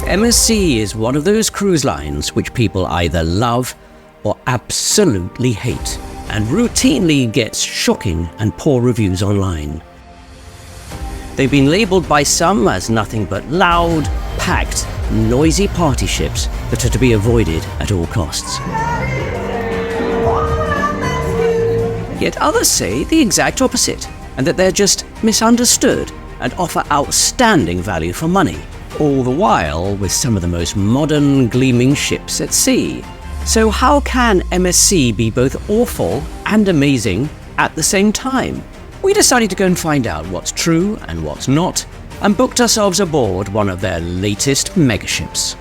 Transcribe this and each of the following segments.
MSC is one of those cruise lines which people either love or absolutely hate, and routinely gets shocking and poor reviews online. They've been labelled by some as nothing but loud, packed, noisy party ships that are to be avoided at all costs. Yet others say the exact opposite, and that they're just misunderstood and offer outstanding value for money, all the while with some of the most modern, gleaming ships at sea. So how can MSC be both awful and amazing at the same time? We decided to go and find out what's true and what's not, and booked ourselves aboard one of their latest megaships.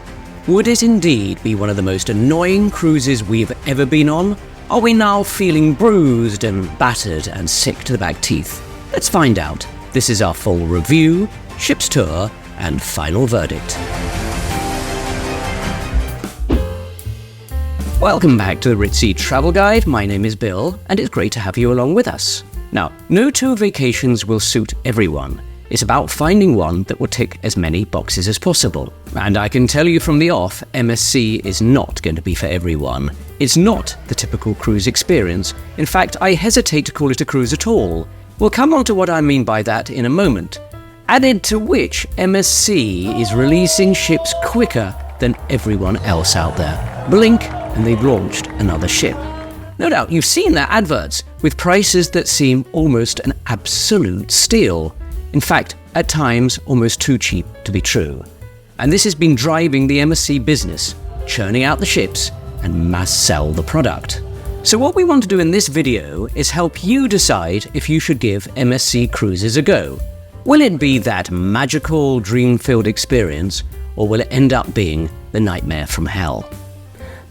Would it indeed be one of the most annoying cruises we've ever been on? Are we now feeling bruised and battered and sick to the back teeth? Let's find out. This is our full review, ship's tour, and final verdict. Welcome back to the Ritzy Travel Guide. My name is Bill, and it's great to have you along with us. Now, no two vacations will suit everyone. It's about finding one that will tick as many boxes as possible. And I can tell you from the off, MSC is not going to be for everyone. It's not the typical cruise experience. In fact, I hesitate to call it a cruise at all. We'll come on to what I mean by that in a moment. Added to which, MSC is releasing ships quicker than everyone else out there. Blink, and they've launched another ship. No doubt you've seen their adverts, with prices that seem almost an absolute steal. In fact, at times, almost too cheap to be true. And this has been driving the MSC business, churning out the ships and mass sell the product. So what we want to do in this video is help you decide if you should give MSC Cruises a go. Will it be that magical, dream-filled experience, or will it end up being the nightmare from hell?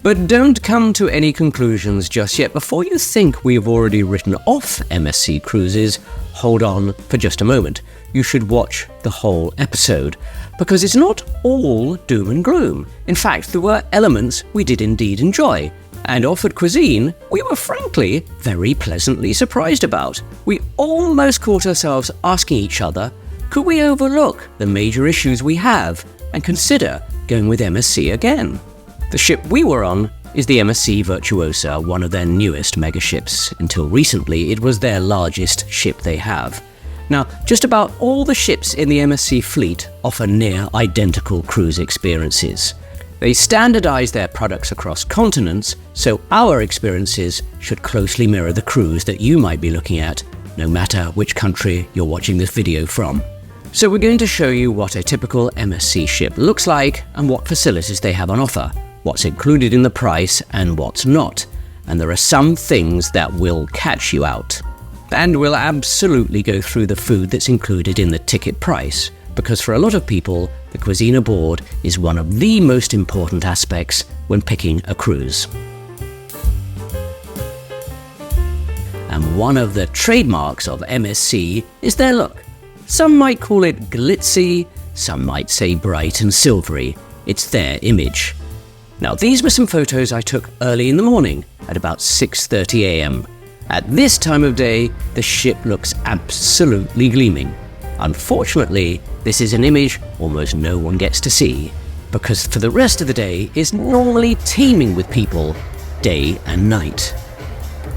But don't come to any conclusions just yet. Before you think we've already written off MSC Cruises, hold on for just a moment. You should watch the whole episode, because it's not all doom and gloom. In fact, there were elements we did indeed enjoy, and offered cuisine we were frankly very pleasantly surprised about. We almost caught ourselves asking each other, could we overlook the major issues we have and consider going with MSC again? The ship we were on is the MSC Virtuosa, one of their newest megaships. Until recently, it was their largest ship they have. Now, just about all the ships in the MSC fleet offer near identical cruise experiences. They standardize their products across continents, so our experiences should closely mirror the cruise that you might be looking at, no matter which country you're watching this video from. So we're going to show you what a typical MSC ship looks like and what facilities they have on offer, what's included in the price and what's not. And there are some things that will catch you out. And we'll absolutely go through the food that's included in the ticket price, because for a lot of people, the cuisine aboard is one of the most important aspects when picking a cruise. And one of the trademarks of MSC is their look. Some might call it glitzy, some might say bright and silvery. It's their image. Now, these were some photos I took early in the morning at about 6:30 a.m. At this time of day, the ship looks absolutely gleaming. Unfortunately, this is an image almost no one gets to see, because for the rest of the day it's normally teeming with people, day and night.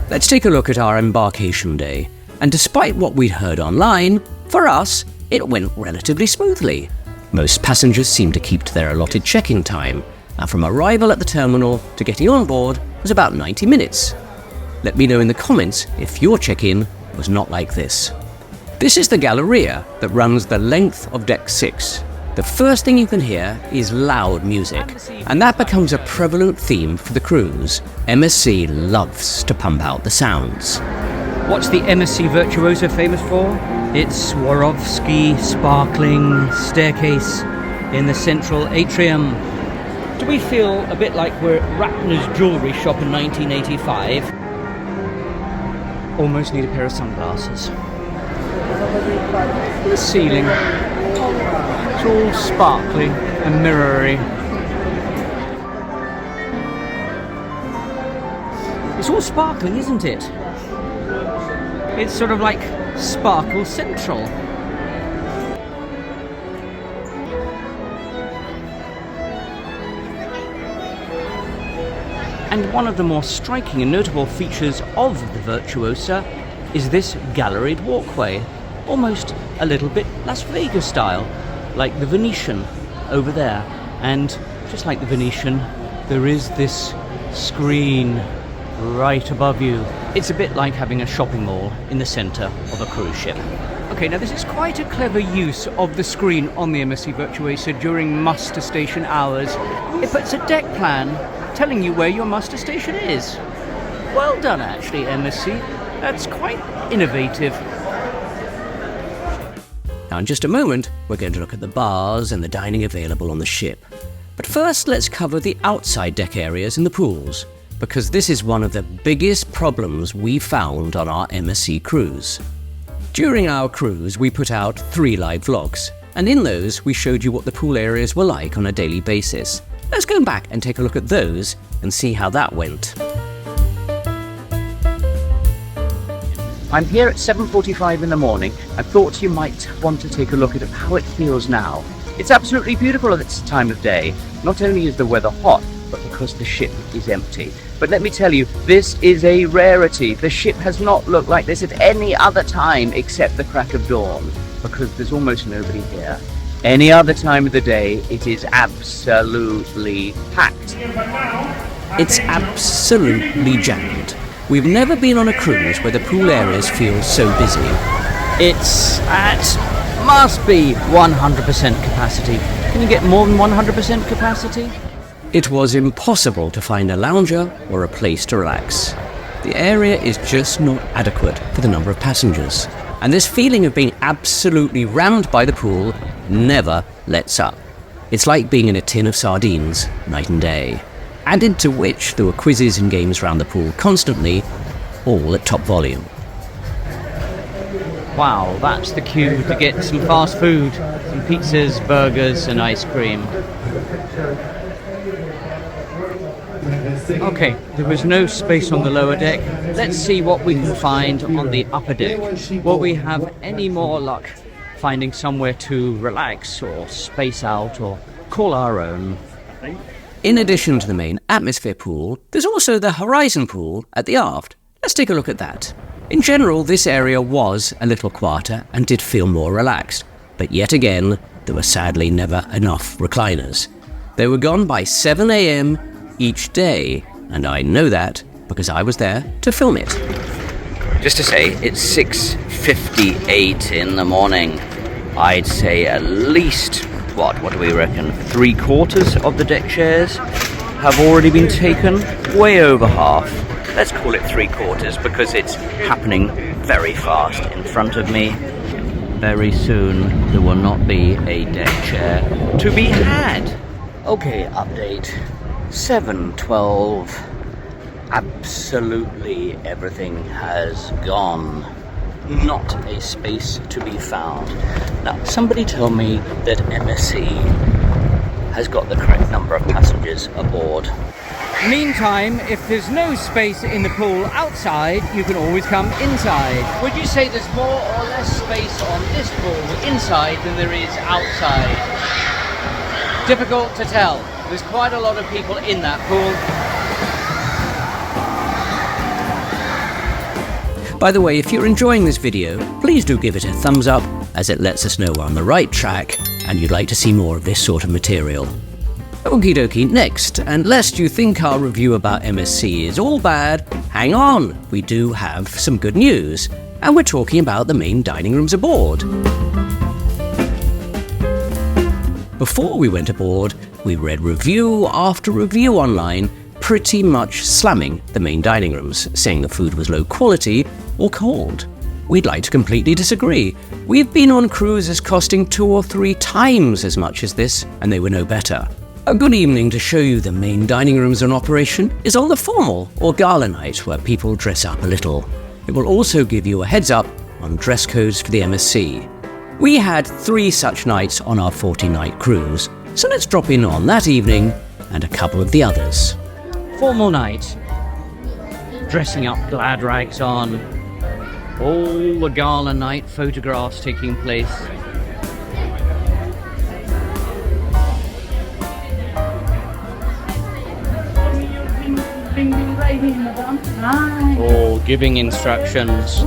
Let's take a look at our embarkation day, and despite what we'd heard online, for us, it went relatively smoothly. Most passengers seemed to keep to their allotted check-in time, and from arrival at the terminal to getting on board was about 90 minutes. Let me know in the comments if your check-in was not like this. This is the Galleria that runs the length of Deck 6. The first thing you can hear is loud music, and that becomes a prevalent theme for the cruise. MSC loves to pump out the sounds. What's the MSC Virtuosa famous for? Its Swarovski sparkling staircase in the central atrium. Do we feel a bit like we're at Ratner's jewellery shop in 1985? Almost need a pair of sunglasses. The ceiling, it's all sparkly and mirrory. It's all sparkling, isn't it? It's sort of like Sparkle Central. And one of the more striking and notable features of the Virtuosa is this galleried walkway, almost a little bit Las Vegas style, like the Venetian over there. And just like the Venetian, there is this screen right above you. It's a bit like having a shopping mall in the centre of a cruise ship. Okay, now this is quite a clever use of the screen on the MSC Virtuosa during muster station hours. It puts a deck plan telling you where your muster station is. Well done, actually, MSC. That's quite innovative. Now, in just a moment, we're going to look at the bars and the dining available on the ship. But first, let's cover the outside deck areas in the pools, because this is one of the biggest problems we found on our MSC cruise. During our cruise, we put out 3 live vlogs, and in those, we showed you what the pool areas were like on a daily basis. Let's go back and take a look at those and see how that went. I'm here at 7:45 in the morning. I thought you might want to take a look at how it feels now. It's absolutely beautiful at this time of day. Not only is the weather hot, but because the ship is empty. But let me tell you, this is a rarity. The ship has not looked like this at any other time except the crack of dawn, because there's almost nobody here. Any other time of the day, it is absolutely packed. It's absolutely jammed. We've never been on a cruise where the pool areas feel so busy. Must be 100% capacity. Can you get more than 100% capacity? It was impossible to find a lounger or a place to relax. The area is just not adequate for the number of passengers. And this feeling of being absolutely rammed by the pool never lets up. It's like being in a tin of sardines, night and day. Added to which there were quizzes and games around the pool constantly, all at top volume. Wow, that's the queue to get some fast food, some pizzas, burgers and ice cream. Okay, there was no space on the lower deck. Let's see what we can find on the upper deck. Will we have any more luck finding somewhere to relax or space out or call our own? In addition to the main atmosphere pool, there's also the horizon pool at the aft. Let's take a look at that. In general, this area was a little quieter and did feel more relaxed, but yet again, there were sadly never enough recliners. They were gone by 7 AM each day, and I know that because I was there to film it. Just to say, it's 6:58 in the morning. I'd say at least, what do we reckon, 3/4 of the deck chairs have already been taken, way over half. Let's call it 3/4 because it's happening very fast in front of me. Very soon there will not be a deck chair to be had. Okay, update 7:12. Absolutely everything has gone. Not a space to be found. Now, somebody told me that MSC has got the correct number of passengers aboard. Meantime, if there's no space in the pool outside, you can always come inside. Would you say there's more or less space on this pool inside than there is outside? Difficult to tell. There's quite a lot of people in that pool. By the way, if you're enjoying this video, please do give it a thumbs up, as it lets us know we're on the right track and you'd like to see more of this sort of material. Okie dokie, next, and lest you think our review about MSC is all bad, hang on, we do have some good news, and we're talking about the main dining rooms aboard. Before we went aboard, we read review after review online, pretty much slamming the main dining rooms, saying the food was low quality or cold. We'd like to completely disagree. We've been on cruises costing 2 or 3 times as much as this, and they were no better. A good evening to show you the main dining rooms in operation is on the formal or gala night, where people dress up a little. It will also give you a heads up on dress codes for the MSC. We had 3 such nights on our 40-night cruise, so let's drop in on that evening and a couple of the others. Formal night. Dressing up, glad rags on. All the gala night photographs taking place. Oh, giving instructions.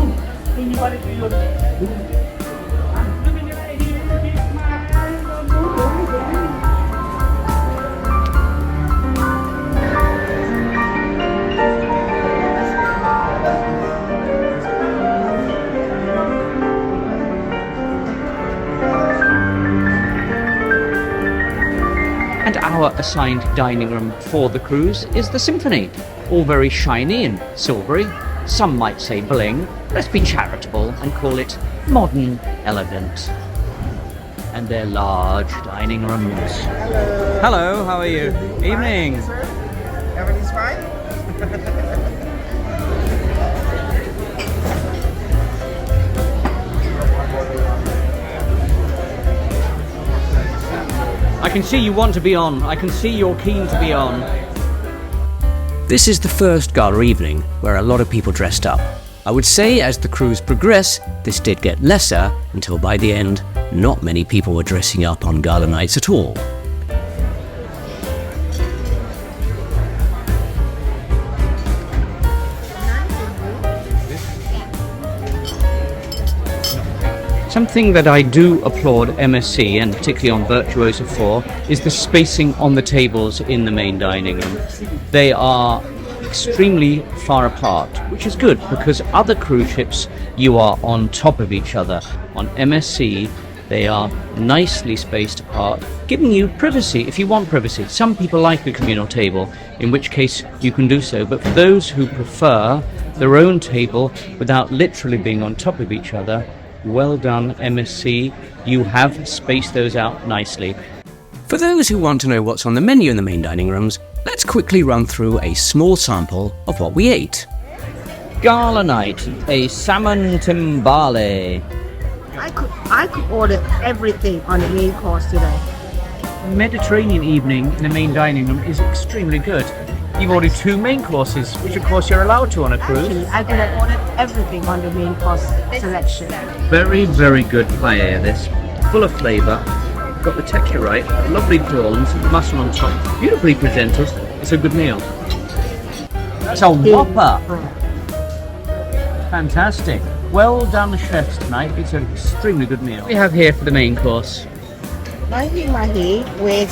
And our assigned dining room for the cruise is the Symphony. All very shiny and silvery. Some might say bling. Let's be charitable and call it modern elegant. And they're large dining rooms. Hello, how are you? Evening. Sir, everything's fine? I can see you want to be on. I can see you're keen to be on. This is the first gala evening where a lot of people dressed up. I would say as the cruise progressed, this did get lesser until by the end, not many people were dressing up on gala nights at all. Something that I do applaud MSC, and particularly on Virtuosa for, is the spacing on the tables in the main dining room. They are extremely far apart, which is good because other cruise ships you are on top of each other. On MSC, they are nicely spaced apart, giving you privacy if you want privacy. Some people like a communal table, in which case you can do so, but for those who prefer their own table without literally being on top of each other, well done, MSC. You have spaced those out nicely. For those who want to know what's on the menu in the main dining rooms, let's quickly run through a small sample of what we ate. Gala night, a salmon timbale. I could order everything on the main course today. Mediterranean evening in the main dining room is extremely good. You've ordered 2 main courses, which of course you're allowed to on a cruise. Actually, I could have ordered everything on the main course selection. Very, very good paella, this. Full of flavour. Got the texture right. Lovely prawns, mussel on top. Beautifully presented. It's a good meal. It's a whopper. Fantastic. Well done, chefs, tonight. It's an extremely good meal. What do we have here for the main course? Mahi with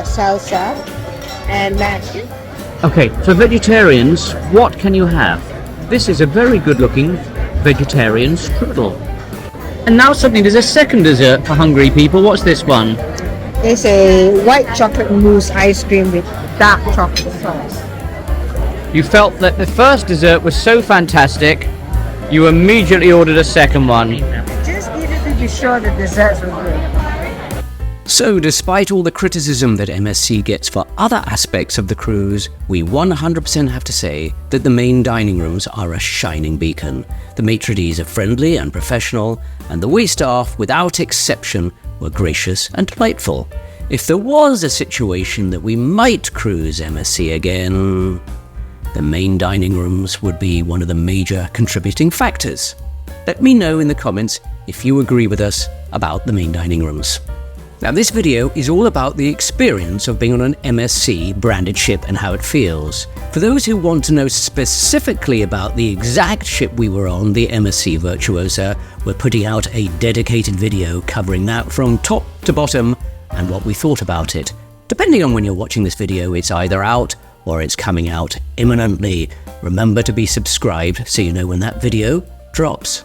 salsa and mash. Okay, for vegetarians, what can you have? This is a very good-looking vegetarian strudel. And now suddenly there's a second dessert for hungry people. What's this one? It's a white chocolate mousse ice cream with dark chocolate sauce. You felt that the first dessert was so fantastic, you immediately ordered a second one. Just needed to be sure the desserts were good. So despite all the criticism that MSC gets for other aspects of the cruise, we 100% have to say that the main dining rooms are a shining beacon. The maitre d's are friendly and professional, and the waitstaff, without exception, were gracious and delightful. If there was a situation that we might cruise MSC again, the main dining rooms would be one of the major contributing factors. Let me know in the comments if you agree with us about the main dining rooms. Now this video is all about the experience of being on an MSC branded ship and how it feels. For those who want to know specifically about the exact ship we were on, the MSC Virtuosa, we're putting out a dedicated video covering that from top to bottom and what we thought about it. Depending on when you're watching this video, it's either out or it's coming out imminently. Remember to be subscribed so you know when that video drops.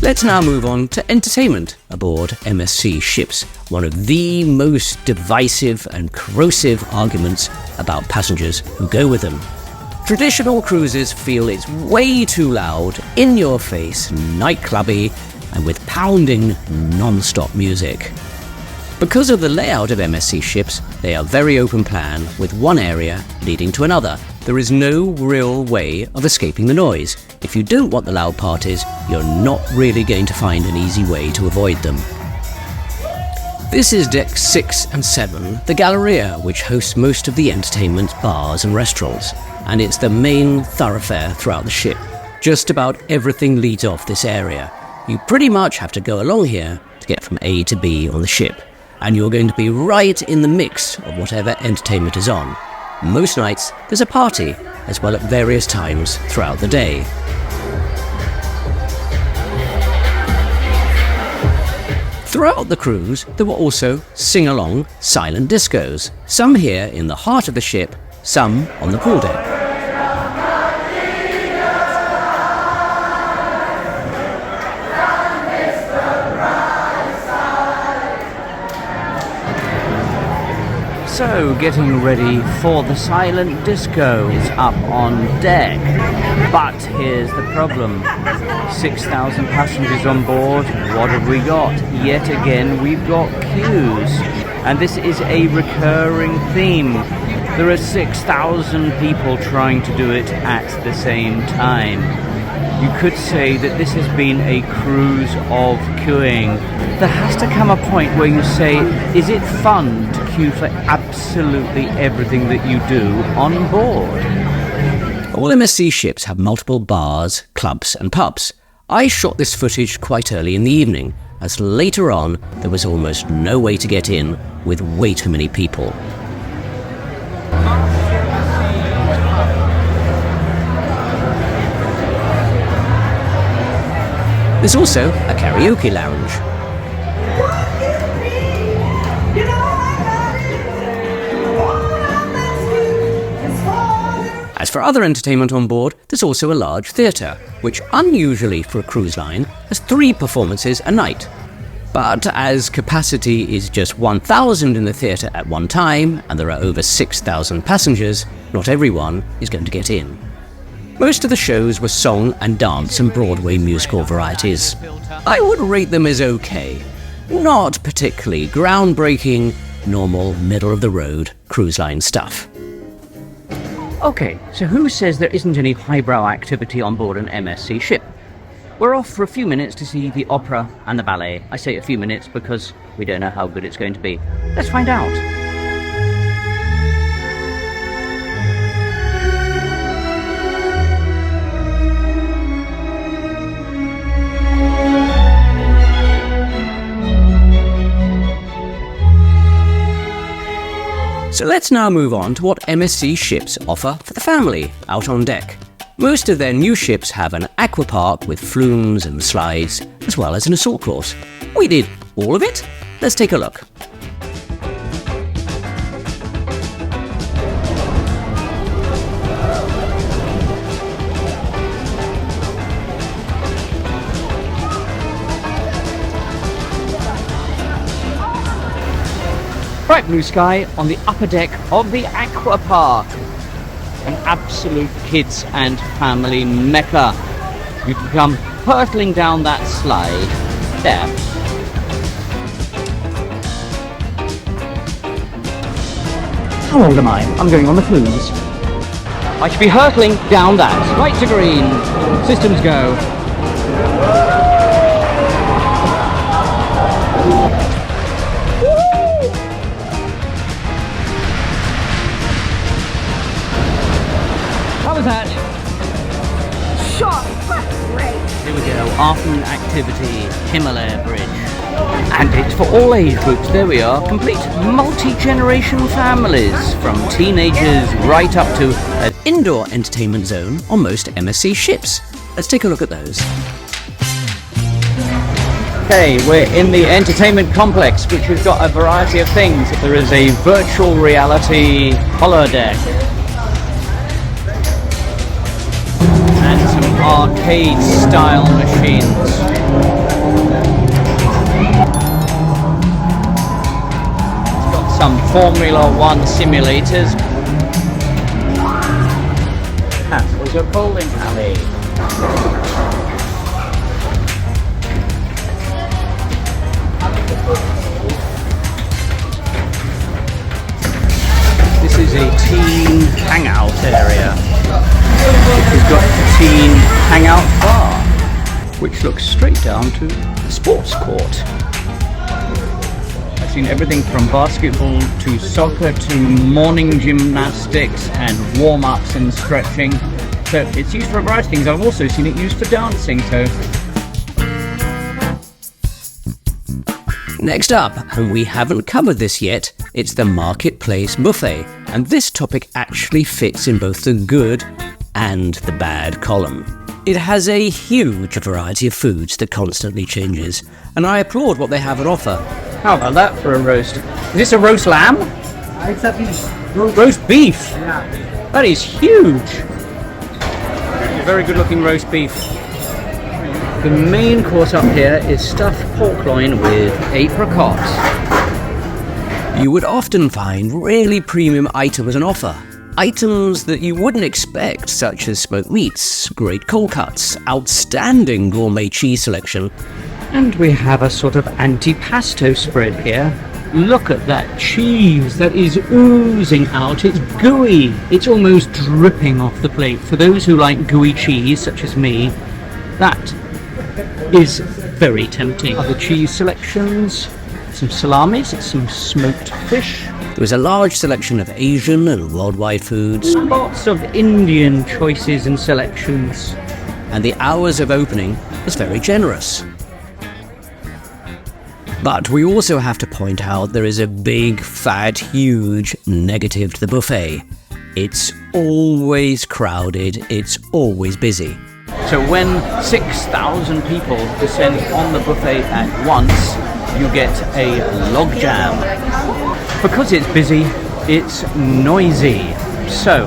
Let's now move on to entertainment aboard MSC ships, one of the most divisive and corrosive arguments about passengers who go with them. Traditional cruises feel it's way too loud, in your face, nightclubby, and with pounding non-stop music. Because of the layout of MSC ships, they are very open plan, with one area leading to another. There is no real way of escaping the noise. If you don't want the loud parties, you're not really going to find an easy way to avoid them. This is Deck 6 and 7, the Galleria, which hosts most of the entertainment, bars and restaurants, and it's the main thoroughfare throughout the ship. Just about everything leads off this area. You pretty much have to go along here to get from A to B on the ship. and you're going to be right in the mix of whatever entertainment is on. Most nights there's a party as well at various times throughout the day. Throughout the cruise, there were also sing-along silent discos, some here in the heart of the ship, some on the pool deck. So, getting ready for the silent disco. It's up on deck. But here's the problem. 6,000 passengers on board. What have we got? Yet again, we've got queues. And this is a recurring theme. There are 6,000 people trying to do it at the same time. You could say that this has been a cruise of queuing. There has to come a point where you say, is it fun to queue for absolutely everything that you do on board? All MSC ships have multiple bars, clubs and pubs. I shot this footage quite early in the evening, as later on there was almost no way to get in with way too many people. There's also a karaoke lounge. As for other entertainment on board, there's also a large theatre, which unusually for a cruise line has 3 performances a night. But as capacity is just 1,000 in the theatre at one time, and there are over 6,000 passengers, not everyone is going to get in. Most of the shows were song and dance and Broadway musical varieties. I would rate them as okay. Not particularly groundbreaking, normal, middle-of-the-road cruise line stuff. Okay, so who says there isn't any highbrow activity on board an MSC ship? We're off for a few minutes to see the opera and the ballet. I say a few minutes because we don't know how good it's going to be. Let's find out. So let's now move on to what MSC ships offer for the family out on deck. Most of their new ships have an aqua park with flumes and slides, as well as an assault course. We did all of it. Let's take a look. Bright blue sky on the upper deck of the aqua park. An absolute kids and family mecca. You can come hurtling down that slide there. How old am I? I'm going on the cruise. I should be hurtling down that. Right to green. Systems go. How was that? Sure, that's great. Here we go, afternoon activity, Himalaya Bridge. And it's for all age groups, there we are, complete multi-generation families, from teenagers right up to An indoor entertainment zone on most MSC ships. Let's take a look at those. Okay, we're in the entertainment complex, which has got a variety of things. There is a virtual reality holodeck. And some arcade-style machines. It's got some Formula One simulators. And there's a bowling alley. This is a teen hangout area. We've got a teen hangout bar, which looks straight down to the sports court. I've seen everything from basketball to soccer to morning gymnastics and warm-ups and stretching. So it's used for a variety of things. I've also seen it used for dancing. So Next up, and we haven't covered this yet, it's the Marketplace Buffet, and this topic actually fits in both the good and the bad column. It has a huge variety of foods that constantly changes, and I applaud what they have on offer. How about that for a roast? Is this a roast lamb? It's a beef. Roast beef? Yeah. That is huge. A very good looking roast beef. The main course up here is stuffed pork loin with apricots. You would often find really premium items on offer. Items that you wouldn't expect, such as smoked meats, great cold cuts, outstanding gourmet cheese selection. And we have a sort of antipasto spread here. Look at that cheese that is oozing out. It's gooey. It's almost dripping off the plate. For those who like gooey cheese, such as me, that is very tempting. Other cheese selections, some salamis, some smoked fish. There was a large selection of Asian and worldwide foods, Lots of Indian choices and selections. and the hours of opening was very generous. But we also have to point out there is a big, fat, huge negative to the buffet. It's always crowded, it's always busy. So when 6,000 people descend on the buffet at once, you get a logjam. Because it's busy, it's noisy. So,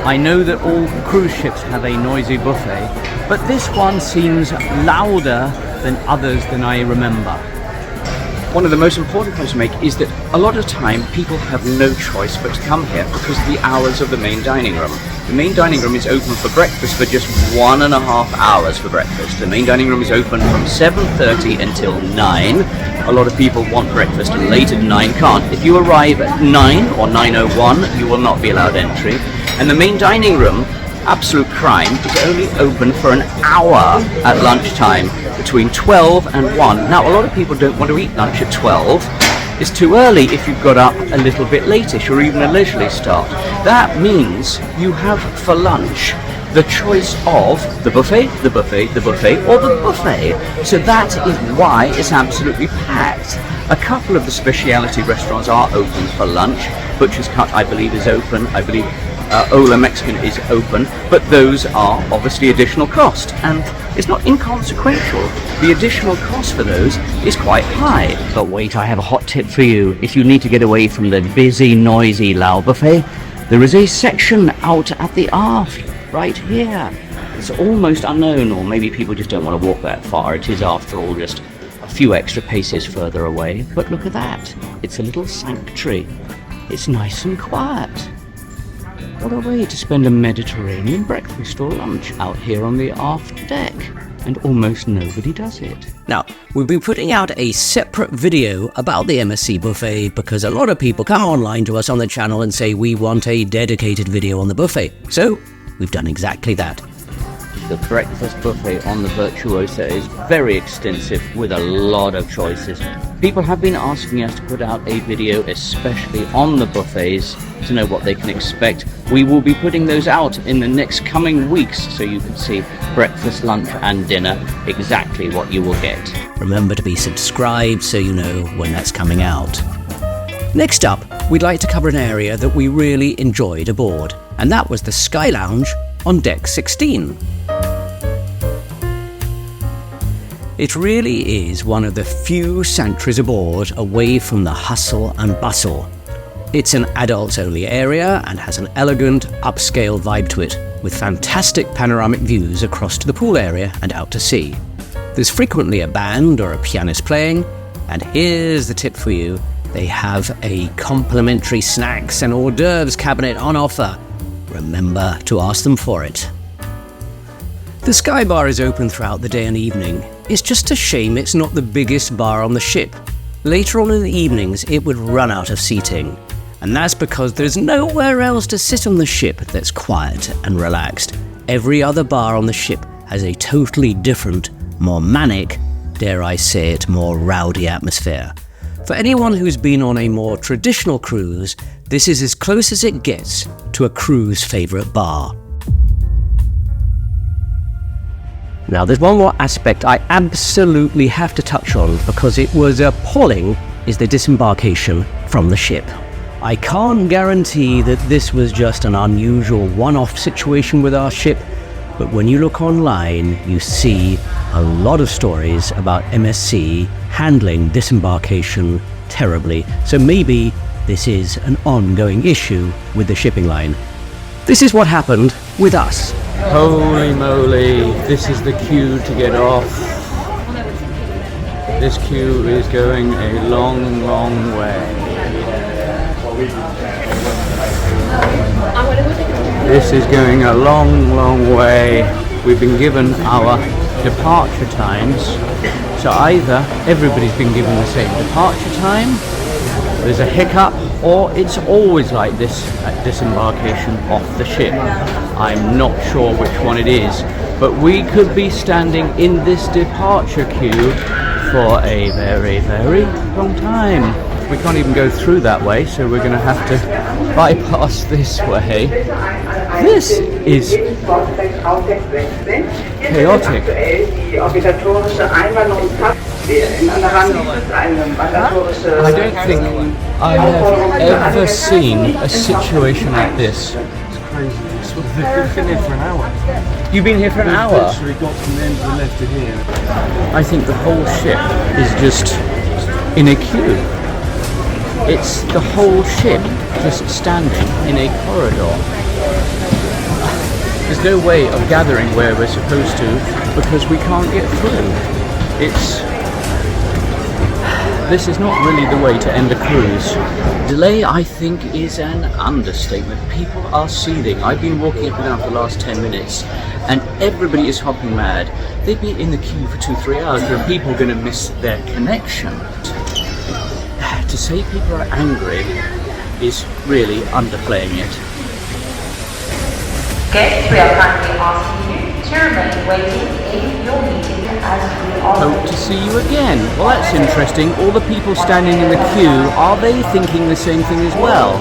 I know that all cruise ships have a noisy buffet, but this one seems louder than others than I remember. One of the most important points to make is that a lot of time people have no choice but to come here because of the hours of the main dining room. The main dining room is open for breakfast for just 1.5 hours for breakfast. The main dining room is open from 7:30 until 9. A lot of people want breakfast later than 9 can't. If you arrive at 9 or 9:01, you will not be allowed entry. And the main dining room, absolute crime, is only open for an hour at lunchtime between 12 and 1. Now, a lot of people don't want to eat lunch at 12. It's too early if you've got up a little bit latish or even a leisurely start. That means you have for lunch the choice of the buffet, the buffet, the buffet, or the buffet. So that is why it's absolutely packed. A couple of the specialty restaurants are open for lunch. Butcher's Cut, I believe, is open. I believe Ola Mexican is open, but those are obviously additional cost, and it's not inconsequential. The additional cost for those is quite high. But wait, I have a hot tip for you. If you need to get away from the busy, noisy Lao buffet, there is a section out at the aft, right here. It's almost unknown, or maybe people just don't want to walk that far. It is, after all, just a few extra paces further away. But look at that. It's a little sanctuary. It's nice and quiet. What a way to spend a Mediterranean breakfast or lunch out here on the aft deck. And almost nobody does it. Now, we'll be putting out a separate video about the MSC buffet because a lot of people come online to us on the channel and say we want a dedicated video on the buffet. So, we've done exactly that. The breakfast buffet on the Virtuosa is very extensive with a lot of choices. People have been asking us to put out a video especially on the buffets to know what they can expect. We will be putting those out in the next coming weeks so you can see breakfast, lunch and dinner, exactly what you will get. Remember to be subscribed so you know when that's coming out. Next up, we'd like to cover an area that we really enjoyed aboard, and that was the Sky Lounge on Deck 16. It really is one of the few sanctuaries aboard away from the hustle and bustle. It's an adults-only area and has an elegant, upscale vibe to it, with fantastic panoramic views across to the pool area and out to sea. There's frequently a band or a pianist playing, and here's the tip for you. They have a complimentary snacks and hors d'oeuvres cabinet on offer. Remember to ask them for it. The Sky Bar is open throughout the day and evening. It's just a shame it's not the biggest bar on the ship. Later on in the evenings, it would run out of seating. And that's because there's nowhere else to sit on the ship that's quiet and relaxed. Every other bar on the ship has a totally different, more manic, dare I say it, more rowdy atmosphere. For anyone who's been on a more traditional cruise, this is as close as it gets to a cruise favourite bar. Now, there's one more aspect I absolutely have to touch on because it was appalling, is the disembarkation from the ship. I can't guarantee that this was just an unusual one-off situation with our ship, but when you look online, you see a lot of stories about MSC handling disembarkation terribly. So maybe this is an ongoing issue with the shipping line. This is what happened with us. Holy moly, this is the queue to get off. This queue is going a long, long way. This is going a long, long way. We've been given our departure times. So either everybody's been given the same departure time, there's a hiccup, or it's always like this at disembarkation off the ship. I'm not sure which one it is, but we could be standing in this departure queue for a very, very long time. We can't even go through that way, so we're going to have to bypass this way. This is chaotic. I don't think I have ever seen a situation like this. It's crazy. We've been here for an hour. You've been here for an hour? Literally got from the end of the left to here. I think the whole ship is just in a queue. It's the whole ship just standing in a corridor. There's no way of gathering where we're supposed to because we can't get through. This is not really the way to end a cruise. Delay, I think, is an understatement. People are seething. I've been walking up and down for the last 10 minutes and everybody is hopping mad. They've been in the queue for 2-3 hours where people are going to miss their connection. To say people are angry is really underplaying it. Guests, we are kindly asking you to remain waiting in your meeting as we are Hope to see you again. Well, that's interesting. All the people standing in the queue, are they thinking the same thing as well?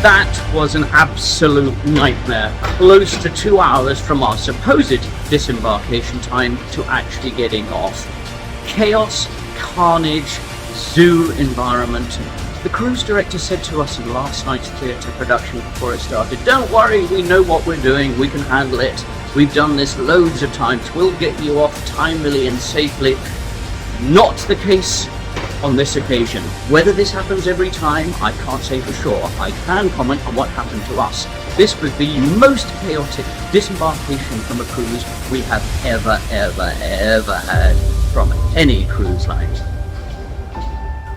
That was an absolute nightmare. Close to 2 hours from our supposed disembarkation time to actually getting off. Chaos, carnage, zoo environment. The cruise director said to us in last night's theatre production before it started, "Don't worry, we know what we're doing, we can handle it. We've done this loads of times, we'll get you off timely and safely." Not the case on this occasion. Whether this happens every time, I can't say for sure. I can comment on what happened to us. This was the most chaotic disembarkation from a cruise we have ever had from any cruise line.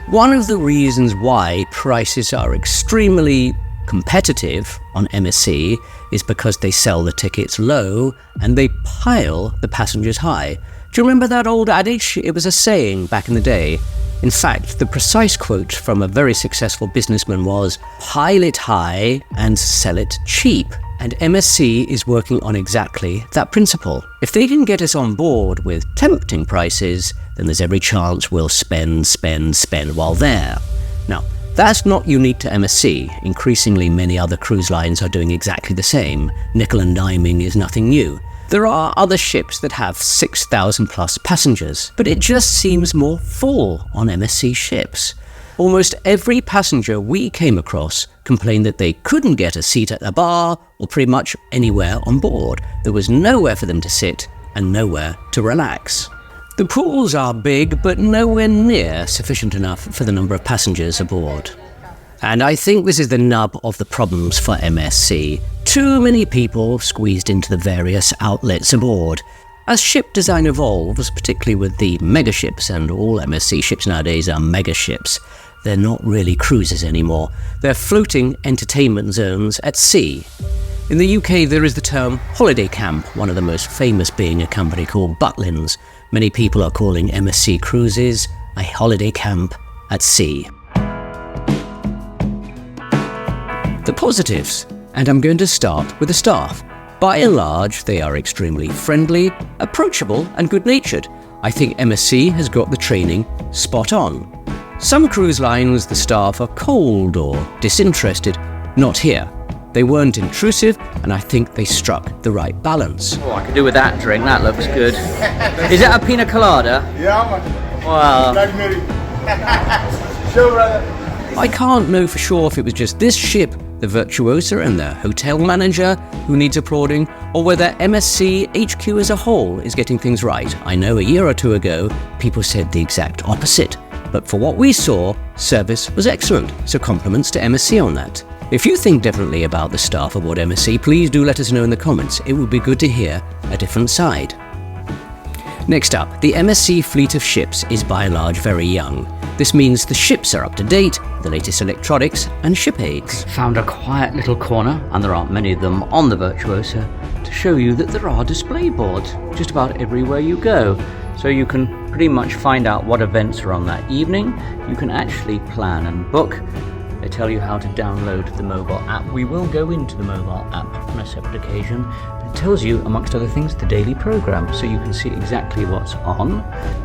One of the reasons why prices are extremely competitive on MSC is because they sell the tickets low and they pile the passengers high. Do you remember that old adage? It was a saying back in the day. In fact, the precise quote from a very successful businessman was, "Pile it high and sell it cheap." And MSC is working on exactly that principle. If they can get us on board with tempting prices, then there's every chance we'll spend while there. Now, that's not unique to MSC. Increasingly, many other cruise lines are doing exactly the same. Nickel and diming is nothing new. There are other ships that have 6,000 plus passengers, but it just seems more full on MSC ships. Almost every passenger we came across complained that they couldn't get a seat at a bar or pretty much anywhere on board. There was nowhere for them to sit and nowhere to relax. The pools are big, but nowhere near sufficient enough for the number of passengers aboard. And I think this is the nub of the problems for MSC. Too many people squeezed into the various outlets aboard. As ship design evolves, particularly with the megaships, and all MSC ships nowadays are megaships, they're not really cruises anymore. They're floating entertainment zones at sea. In the UK, there is the term holiday camp, one of the most famous being a company called Butlins. Many people are calling MSC Cruises a holiday camp at sea. The positives, and I'm going to start with the staff. By and large, they are extremely friendly, approachable, and good-natured. I think MSC has got the training spot on. Some cruise lines, the staff are cold or disinterested. Not here. They weren't intrusive, and I think they struck the right balance. Oh, I could do with that drink. That looks good. Is that a pina colada? Yeah, Wow. Sure, brother. I can't know for sure if it was just this ship, the Virtuosa, and their hotel manager who needs applauding, or whether MSC HQ as a whole is getting things right. I know a year or two ago, people said the exact opposite. But for what we saw, service was excellent, so compliments to MSC on that. If you think differently about the staff aboard MSC, please do let us know in the comments. It would be good to hear a different side. Next up, the MSC fleet of ships is by and large very young. This means the ships are up to date, the latest electronics and ship aids. Found a quiet little corner, and there aren't many of them on the Virtuosa, to show you that there are display boards just about everywhere you go. So you can pretty much find out what events are on that evening. You can actually plan and book. They tell you how to download the mobile app. We will go into the mobile app on a separate occasion. It tells you, amongst other things, the daily program, so you can see exactly what's on.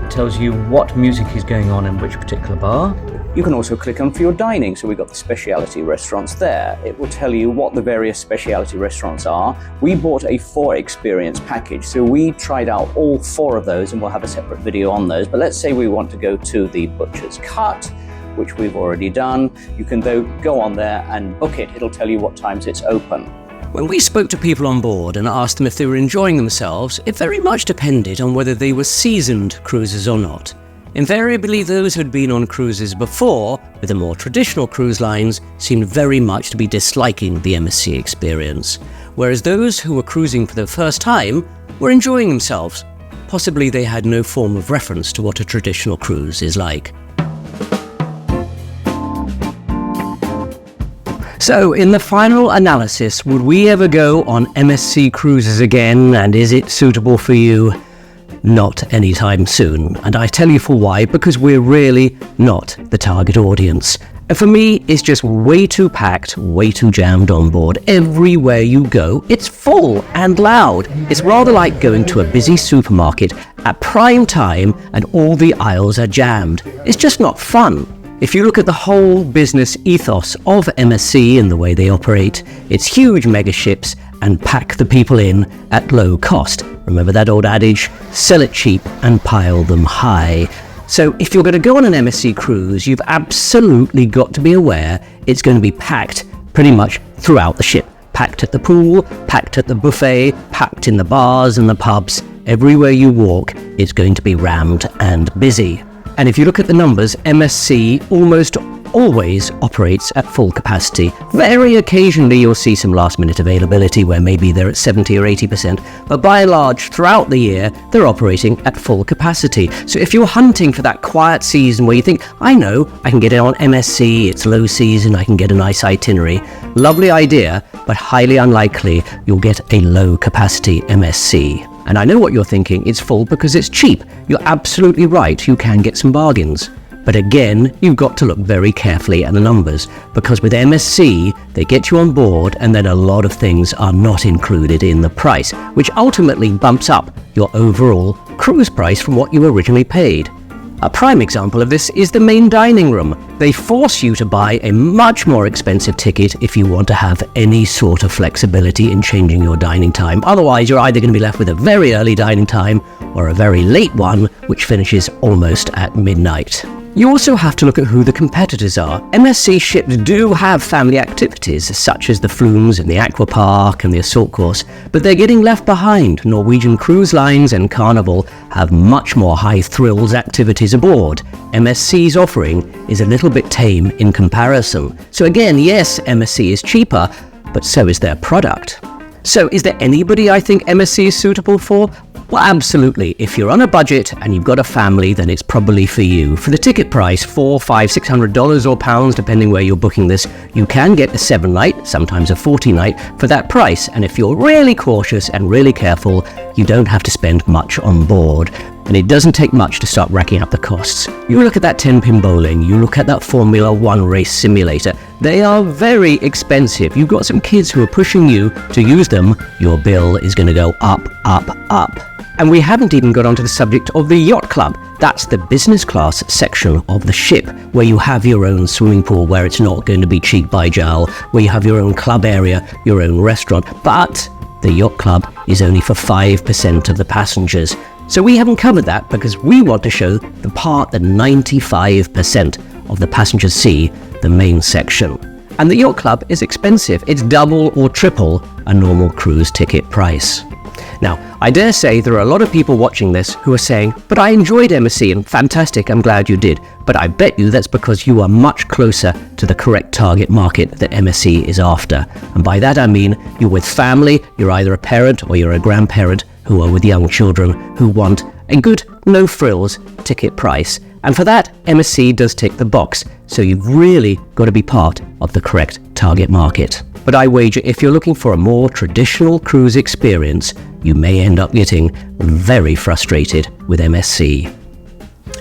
It tells you what music is going on in which particular bar. You can also click on for your dining, so we've got the specialty restaurants there. It will tell you what the various specialty restaurants are. We bought a 4-experience package, so we tried out all 4 of those, and we'll have a separate video on those. But let's say we want to go to the Butcher's Cut, which we've already done. You can go on there and book it. It'll tell you what times it's open. When we spoke to people on board and asked them if they were enjoying themselves, it very much depended on whether they were seasoned cruisers or not. Invariably, those who'd been on cruises before, with the more traditional cruise lines, seemed very much to be disliking the MSC experience, whereas those who were cruising for the first time were enjoying themselves. Possibly they had no form of reference to what a traditional cruise is like. So, in the final analysis, would we ever go on MSC Cruises again, and is it suitable for you? Not anytime soon, and I tell you for why, because we're really not the target audience. And for me, it's just way too packed, way too jammed on board. Everywhere you go, it's full and loud. It's rather like going to a busy supermarket at prime time and all the aisles are jammed. It's just not fun. If you look at the whole business ethos of MSC and the way they operate, it's huge mega ships and pack the people in at low cost. Remember that old adage, sell it cheap and pile them high. So if you're going to go on an MSC cruise, you've absolutely got to be aware it's going to be packed pretty much throughout the ship. Packed at the pool, packed at the buffet, packed in the bars and the pubs. Everywhere you walk, it's going to be rammed and busy. And if you look at the numbers, MSC almost always operates at full capacity. Very occasionally you'll see some last minute availability where maybe they're at 70 or 80%, but by and large throughout the year they're operating at full capacity. So if you're hunting for that quiet season where you think, I know, I can get it on MSC, it's low season, I can get a nice itinerary, lovely idea, but highly unlikely you'll get a low capacity MSC. And I know what you're thinking, it's full because it's cheap. You're absolutely right, you can get some bargains. But again, you've got to look very carefully at the numbers, because with MSC, they get you on board and then a lot of things are not included in the price, which ultimately bumps up your overall cruise price from what you originally paid. A prime example of this is the main dining room. They force you to buy a much more expensive ticket if you want to have any sort of flexibility in changing your dining time. Otherwise, you're either going to be left with a very early dining time or a very late one, which finishes almost at midnight. You also have to look at who the competitors are. MSC ships do have family activities, such as the flumes and the aqua park and the assault course, but they're getting left behind. Norwegian Cruise Lines and Carnival have much more high thrills activities aboard. MSC's offering is a little bit tame in comparison. So again, yes, MSC is cheaper, but so is their product. So is there anybody I think MSC is suitable for? Well, absolutely. If you're on a budget and you've got a family, then it's probably for you. For the ticket price, $400, $500, $600 or pounds, depending where you're booking this, you can get a 7-night, sometimes a 40-night, for that price. And if you're really cautious and really careful, you don't have to spend much on board. And it doesn't take much to start racking up the costs. You look at that 10-pin bowling, you look at that Formula 1 race simulator, they are very expensive. You've got some kids who are pushing you to use them, your bill is going to go up, up, up. And we haven't even got onto the subject of the yacht club. That's the business class section of the ship, where you have your own swimming pool, where it's not going to be cheek by jowl, where you have your own club area, your own restaurant. But the yacht club is only for 5% of the passengers. So we haven't covered that because we want to show the part that 95% of the passengers see, the main section. And the yacht club is expensive. It's double or triple a normal cruise ticket price. Now, I dare say there are a lot of people watching this who are saying, but I enjoyed MSC and fantastic, I'm glad you did. But I bet you that's because you are much closer to the correct target market that MSC is after. And by that I mean you're with family, you're either a parent or you're a grandparent who are with young children who want a good, no frills ticket price. And for that, MSC does tick the box. So you've really got to be part of the correct target market. But I wager if you're looking for a more traditional cruise experience, you may end up getting very frustrated with MSC.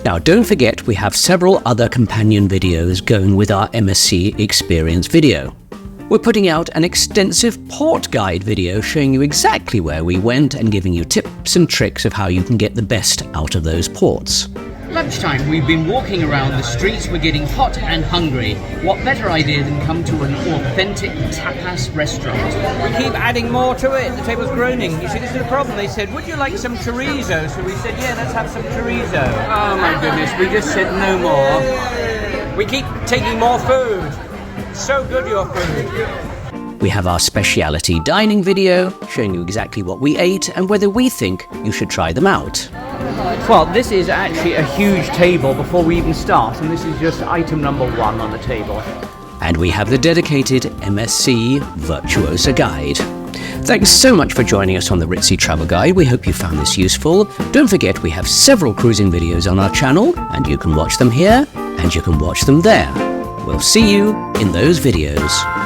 Now, don't forget we have several other companion videos going with our MSC Experience video. We're putting out an extensive port guide video showing you exactly where we went and giving you tips and tricks of how you can get the best out of those ports. Lunchtime, we've been walking around the streets, we're getting hot and hungry. What better idea than come to an authentic tapas restaurant? We keep adding more to it, the table's groaning. You see, this is the problem. They said, would you like some chorizo? So we said, yeah, let's have some chorizo. Oh my goodness, we just said no more. We keep taking more food. So good, your food. We have our speciality dining video showing you exactly what we ate and whether we think you should try them out. Well, this is actually a huge table before we even start, and this is just item number 1 on the table. And we have the dedicated MSC Virtuosa guide. Thanks so much for joining us on the Ritzy Travel Guide. We hope you found this useful. Don't forget we have several cruising videos on our channel, and you can watch them here and you can watch them there. We'll see you in those videos.